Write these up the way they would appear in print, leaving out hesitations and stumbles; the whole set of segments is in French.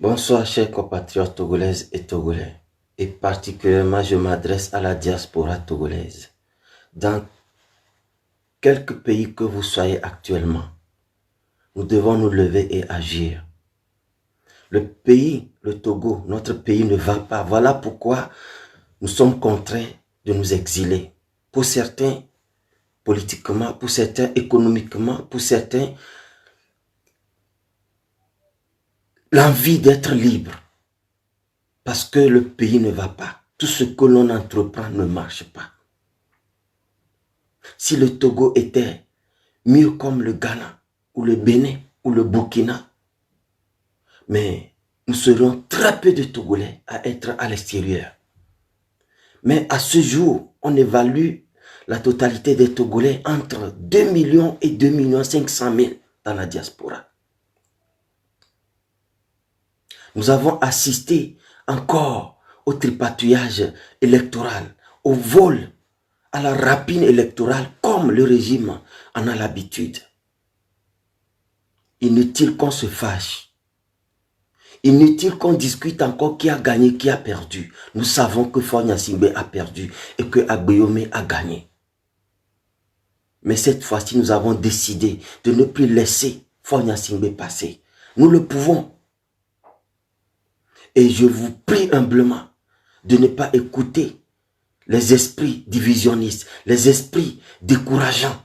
Bonsoir chers compatriotes togolaises et togolais, et particulièrement je m'adresse à la diaspora togolaise. Dans quelque pays que vous soyez actuellement, nous devons nous lever et agir. Le pays, le Togo, notre pays ne va pas. Voilà pourquoi nous sommes contraints de nous exiler. Pour certains, politiquement, pour certains, économiquement, pour certains, l'envie d'être libre. Parce que le pays ne va pas. Tout ce que l'on entreprend ne marche pas. Si le Togo était mieux comme le Ghana, ou le Bénin, ou le Burkina, mais nous serions très peu de Togolais à être à l'extérieur. Mais à ce jour, on évalue la totalité des Togolais entre 2 millions et 2 500 000 dans la diaspora. Nous avons assisté encore au tripatouillage électoral, au vol, à la rapine électorale comme le régime en a l'habitude. Inutile qu'on se fâche. Inutile qu'on discute encore qui a gagné, qui a perdu. Nous savons que Faure Gnassingbé a perdu et que Agbeyome a gagné. Mais cette fois-ci, nous avons décidé de ne plus laisser Faure Gnassingbé passer. Nous le pouvons. Et je vous prie humblement de ne pas écouter les esprits divisionnistes, les esprits décourageants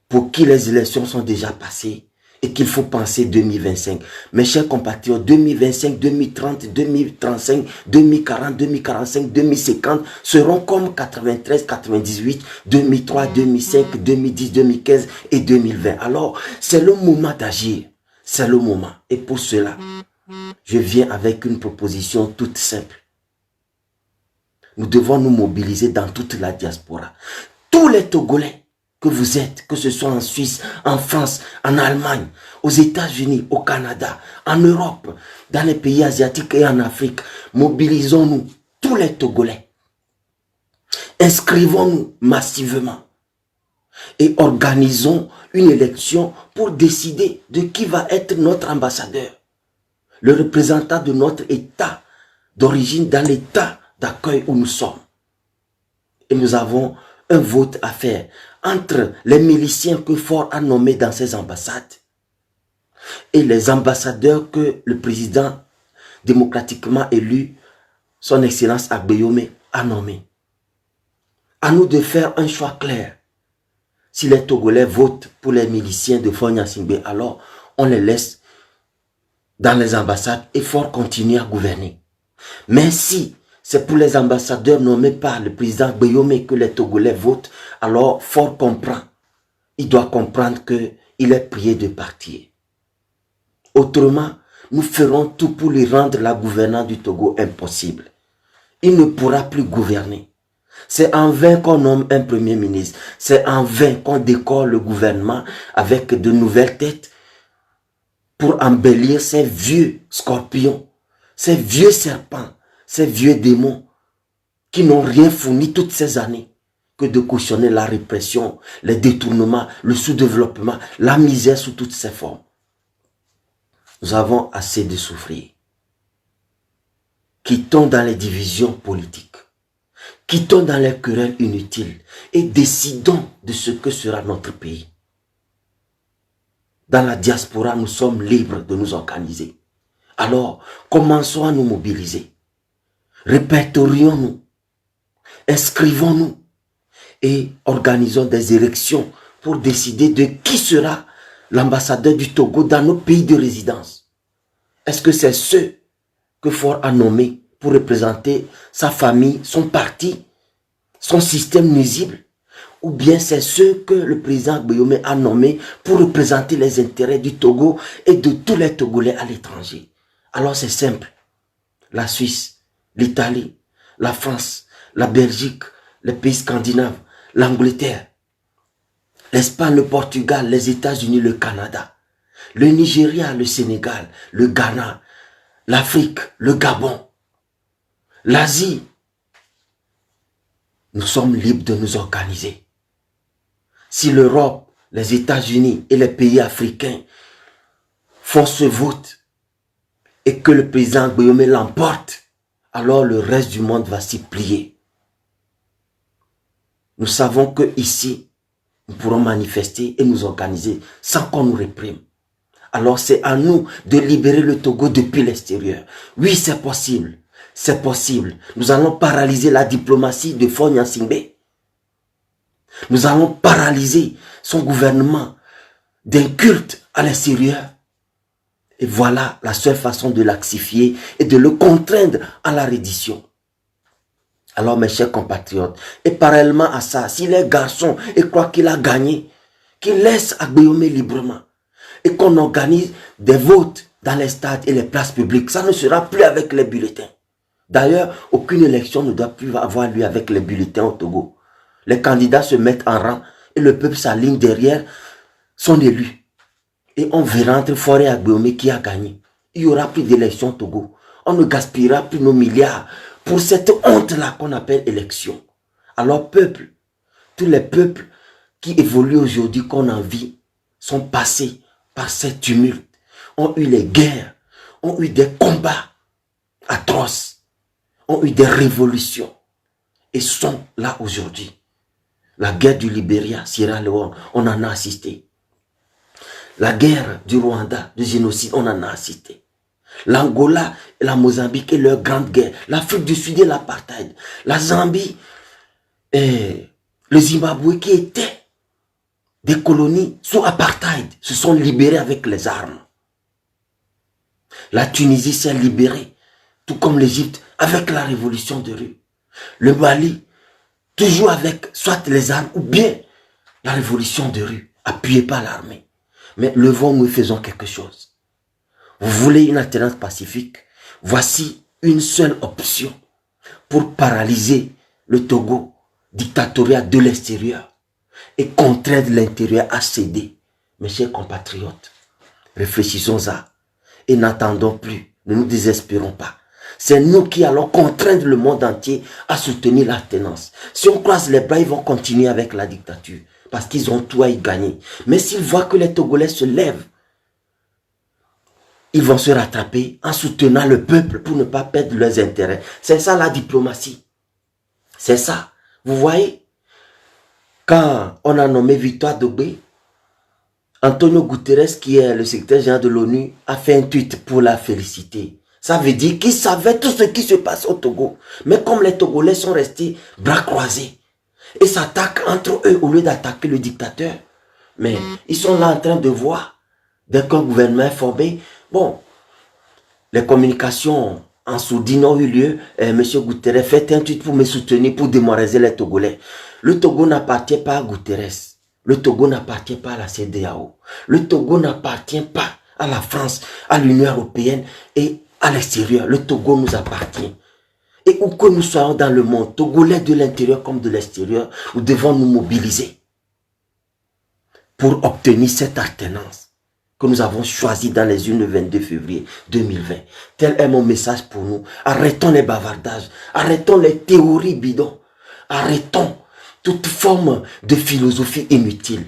pour qui les élections sont déjà passées et qu'il faut penser 2025. Mes chers compatriotes, 2025, 2030, 2035, 2040, 2045, 2050 seront comme 93, 98, 2003, 2005, 2010, 2015 et 2020. Alors, c'est le moment d'agir. C'est le moment. Et pour cela, je viens avec une proposition toute simple. Nous devons nous mobiliser dans toute la diaspora. Tous les Togolais que vous êtes, que ce soit en Suisse, en France, en Allemagne, aux États-Unis, au Canada, en Europe, dans les pays asiatiques et en Afrique, mobilisons-nous, tous les Togolais. Inscrivons-nous massivement et organisons une élection pour décider de qui va être notre ambassadeur, le représentant de notre État d'origine dans l'État d'accueil où nous sommes. Et nous avons un vote à faire entre les miliciens que Faure a nommés dans ses ambassades et les ambassadeurs que le président démocratiquement élu, son Excellence Agbeyome, a nommés. À nous de faire un choix clair. Si les Togolais votent pour les miliciens de Faure Gnassingbé, alors on les laisse dans les ambassades et Faure continue à gouverner. Mais si c'est pour les ambassadeurs nommés par le président Agbeyome que les Togolais votent, alors Faure comprend. Il doit comprendre qu'il est prié de partir. Autrement, nous ferons tout pour lui rendre la gouvernance du Togo impossible. Il ne pourra plus gouverner. C'est en vain qu'on nomme un premier ministre. C'est en vain qu'on décore le gouvernement avec de nouvelles têtes pour embellir ces vieux scorpions, ces vieux serpents, ces vieux démons qui n'ont rien fourni toutes ces années que de cautionner la répression, les détournements, le sous-développement, la misère sous toutes ses formes. Nous avons assez de souffrir. Quittons dans les divisions politiques. Quittons dans les querelles inutiles et décidons de ce que sera notre pays. Dans la diaspora, nous sommes libres de nous organiser. Alors, commençons à nous mobiliser. Répertorions-nous, inscrivons-nous et organisons des élections pour décider de qui sera l'ambassadeur du Togo dans nos pays de résidence. Est-ce que c'est ceux que Faure a nommés pour représenter sa famille, son parti, son système nuisible? Ou bien c'est ceux que le président Agbeyome a nommés pour représenter les intérêts du Togo et de tous les Togolais à l'étranger? Alors c'est simple. La Suisse, l'Italie, la France, la Belgique, les pays scandinaves, l'Angleterre, l'Espagne, le Portugal, les États-Unis, le Canada, le Nigeria, le Sénégal, le Ghana, l'Afrique, le Gabon, l'Asie. Nous sommes libres de nous organiser. Si l'Europe, les États-Unis et les pays africains font ce vote et que le président Guillaume l'emporte, alors le reste du monde va s'y plier. Nous savons que ici, nous pourrons manifester et nous organiser sans qu'on nous réprime. Alors c'est à nous de libérer le Togo depuis l'extérieur. Oui, c'est possible. C'est possible. Nous allons paralyser la diplomatie de Faure Gnassingbé. Nous allons paralyser son gouvernement d'un culte à l'extérieur. Et voilà la seule façon de l'axifier et de le contraindre à la reddition. Alors mes chers compatriotes, et parallèlement à ça, s'il est garçon et croit qu'il a gagné, qu'il laisse Agbéomé librement et qu'on organise des votes dans les stades et les places publiques, ça ne sera plus avec les bulletins. D'ailleurs, aucune élection ne doit plus avoir lieu avec les bulletins au Togo. Les candidats se mettent en rang et le peuple s'aligne derrière son élu. Et on verra entre Faure et Agbéomé qui a gagné. Il n'y aura plus d'élection au Togo. On ne gaspillera plus nos milliards pour cette honte-là qu'on appelle élection. Alors peuple, tous les peuples qui évoluent aujourd'hui qu'on envie sont passés par ces tumultes, ont eu les guerres, ont eu des combats atroces, ont eu des révolutions et sont là aujourd'hui. La guerre du Libéria, Sierra Leone, on en a assisté. La guerre du Rwanda, du génocide, on en a assisté. L'Angola et la Mozambique et leur grande guerre. L'Afrique du Sud et l'apartheid. La Zambie et le Zimbabwe qui étaient des colonies sous apartheid se sont libérés avec les armes. La Tunisie s'est libérée, tout comme l'Égypte, avec la révolution de rue. Le Mali, toujours avec soit les armes ou bien la révolution de rue, appuyée par l'armée. Mais levons-nous et faisons quelque chose. Vous voulez une alternance pacifique? Voici une seule option pour paralyser le Togo dictatorial de l'extérieur et contraindre l'intérieur à céder. Mes chers compatriotes, réfléchissons-à et n'attendons plus, ne nous désespérons pas. C'est nous qui allons contraindre le monde entier à soutenir l'alternance. Si on croise les bras, ils vont continuer avec la dictature parce qu'ils ont tout à y gagner. Mais s'ils voient que les Togolais se lèvent, ils vont se rattraper en soutenant le peuple pour ne pas perdre leurs intérêts. C'est ça la diplomatie. C'est ça. Vous voyez, quand on a nommé Victoire Dogbe, Antonio Guterres, qui est le secrétaire général de l'ONU, a fait un tweet pour la féliciter. Ça veut dire qu'il savait tout ce qui se passe au Togo. Mais comme les Togolais sont restés bras croisés et s'attaquent entre eux au lieu d'attaquer le dictateur, mais ils sont là en train de voir, dès qu'un gouvernement est formé, bon, les communications en sourdine ont eu lieu. Monsieur Guterres, faites un tweet pour me soutenir, pour démoraliser les Togolais. Le Togo n'appartient pas à Guterres. Le Togo n'appartient pas à la CEDEAO. Le Togo n'appartient pas à la France, à l'Union européenne et à l'extérieur. Le Togo nous appartient. Et où que nous soyons dans le monde, Togolais de l'intérieur comme de l'extérieur, nous devons nous mobiliser pour obtenir cette alternance que nous avons choisi dans les urnes le 22 février 2020. Tel est mon message pour nous. Arrêtons les bavardages, arrêtons les théories bidons, arrêtons toute forme de philosophie inutile.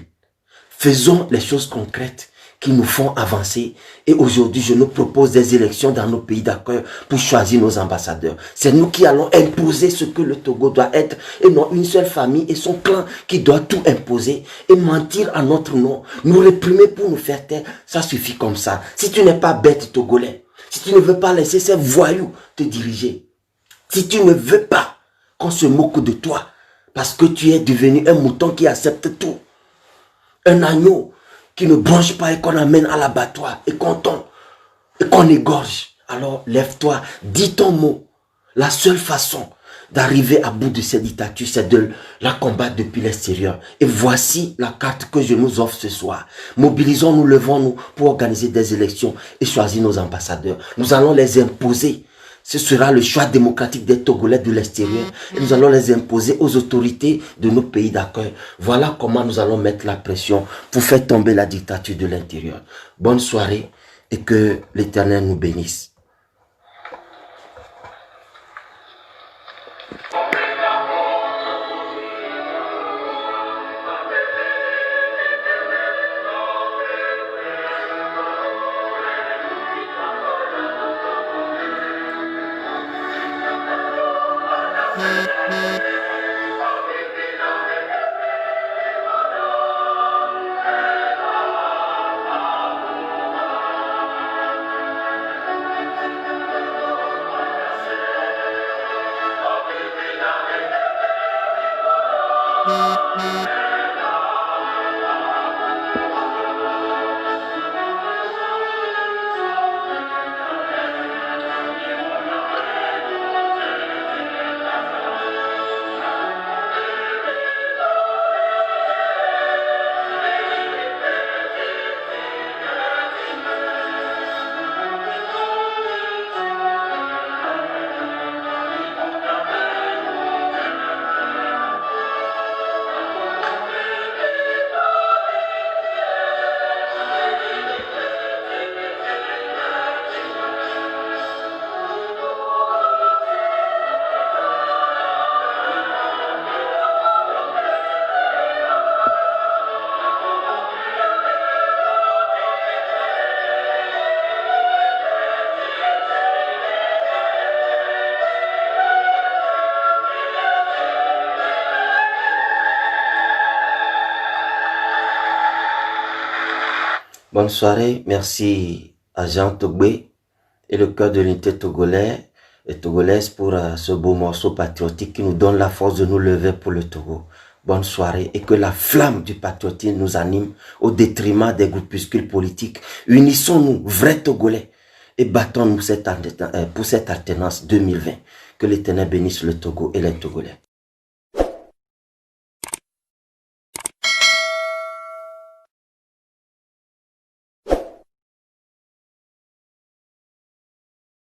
Faisons les choses concrètes qui nous font avancer. Et aujourd'hui, je nous propose des élections dans nos pays d'accueil pour choisir nos ambassadeurs. C'est nous qui allons imposer ce que le Togo doit être et non une seule famille et son clan qui doit tout imposer et mentir à notre nom, nous réprimer pour nous faire taire. Ça suffit comme ça. Si tu n'es pas bête togolais, si tu ne veux pas laisser ces voyous te diriger, si tu ne veux pas qu'on se moque de toi parce que tu es devenu un mouton qui accepte tout, un agneau qui ne bronche pas et qu'on amène à l'abattoir et qu'on tombe et qu'on égorge, alors lève-toi, dis ton mot. La seule façon d'arriver à bout de cette dictature, c'est de la combattre depuis l'extérieur. Et voici la carte que je nous offre ce soir. Mobilisons-nous, levons-nous pour organiser des élections et choisir nos ambassadeurs. Nous allons les imposer. Ce sera le choix démocratique des Togolais de l'extérieur. Et nous allons les imposer aux autorités de nos pays d'accueil. Voilà comment nous allons mettre la pression pour faire tomber la dictature de l'intérieur. Bonne soirée et que l'Éternel nous bénisse. Bonne soirée, merci à Jean Togbé et le cœur de l'unité togolais et togolaise pour ce beau morceau patriotique qui nous donne la force de nous lever pour le Togo. Bonne soirée et que la flamme du patriotisme nous anime au détriment des groupuscules politiques. Unissons-nous, vrais Togolais, et battons-nous pour cette alternance 2020. Que l'Éternel bénisse le Togo et les Togolais.